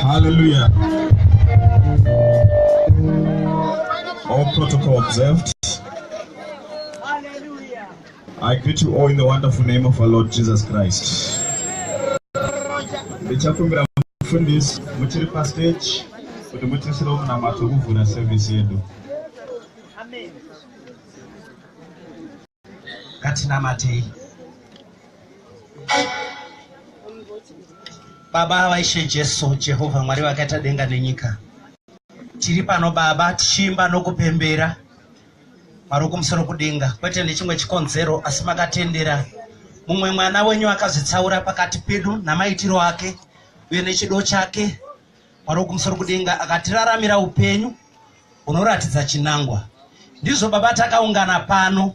Hallelujah. All protocol observed. Hallelujah. I greet you all in the wonderful name of our Lord Jesus Christ. Ndichakumbira mufundisi muchiri pastage kuti mutisire kunamata kuvhura service yedu. Amen. Katinamatei. Baba vaishe Jesu, Jehovha Mwari wakaita denga nenyika. Tiri pano Baba tichimba nokupembera Mwari kumusoro kudenga. Kwete nechimwe chikonzero asi makatendera mumwe mwana wenyu akazvitsaura pakati pedu namaitiro ake uye nechido chake. Mwari kumusoro kudenga akatiraramira upenyu unoratidza chinangwa. Ndizvo Baba takaungana pano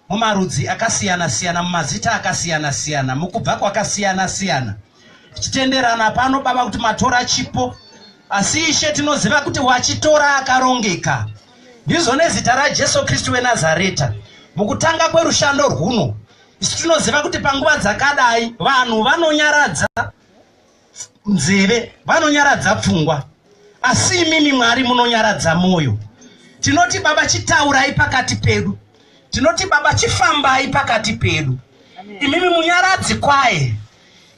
mumarudzi akasiyana siyana, mumazita akasiyana siyana, mukubva kwakasiyana siyana. Tichitenderana pano Baba kuti matora chipo, asi Ishe tinoziva kuti wachitora akarongeka. Ndizvo nezita raJesu Kristu weNazareta mukutanga kwerushando rwuno isi tinoziva kuti panguva dzakadai vanhu vanonyaradza nzeve, vanonyaradza pfungwa, asi imimi Mwari munonyaradza moyo. Tinoti Baba chitaurai pakati pedu, tinoti Baba chifambai pakati pedu. Imimi munyaradzi kwaye,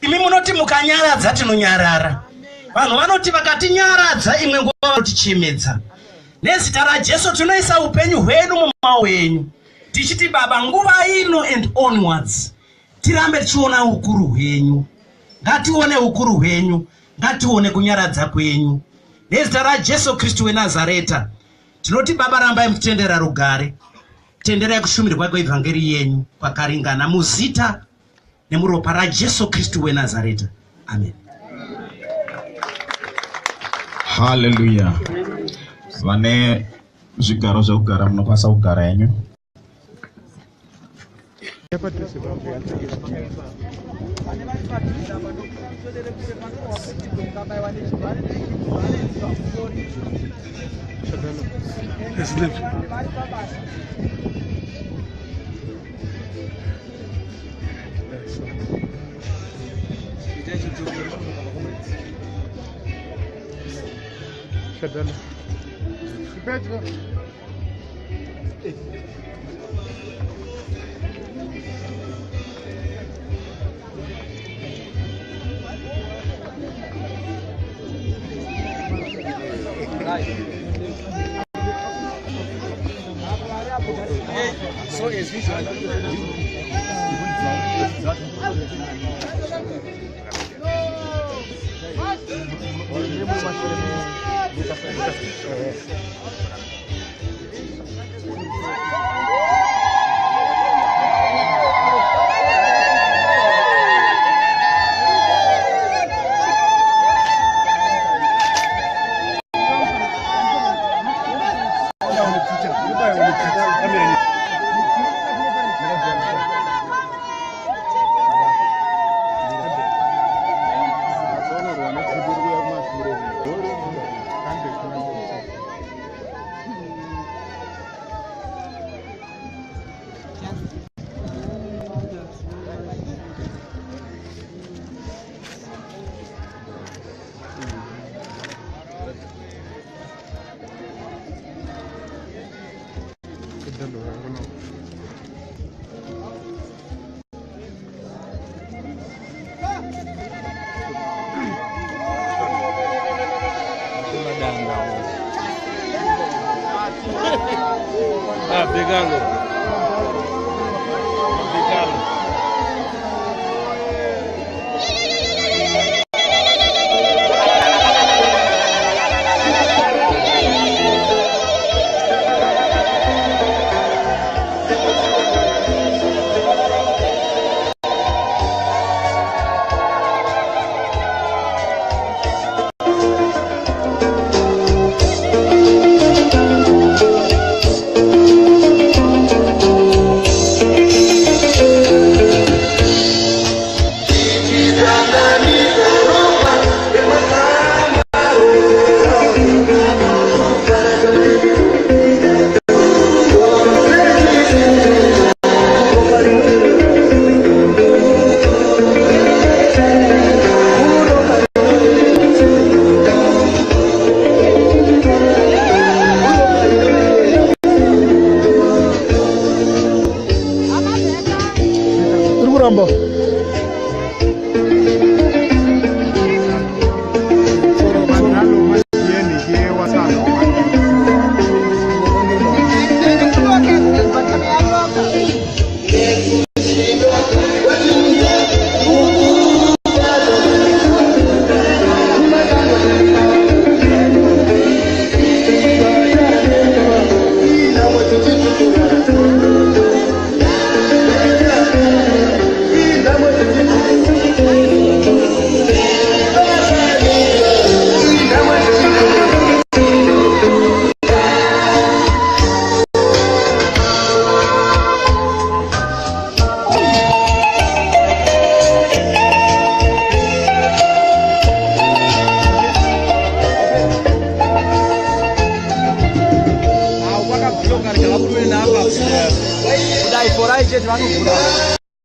imi munoti mukanyaradza tinonyarara. Vanhu vanoti vakatinyaradza imwe nguva vanotichemedza. Nezita raJesu tinoisa upenyu hwedu mumaoko enyu, tichiti Baba nguva ino and onwards tirambe tichiona ukuru hwenyu. Ngatione ukuru hwenyu, ngatione kunyaradza kwenyu. Nezita raJesu Kristu weNazareta tinoti Baba rambai mutendera rugare, tenderai kushumirwa kwevhangeri yenyu kwakaringana muzita nemuropa raJesu Kristu weNazareta. Amen. Hallelujah. Vane zvigaro zvekugara munokwanisa kugara yenyu. So is this Pegalo. Pegalo. kudai forai chete vanovhura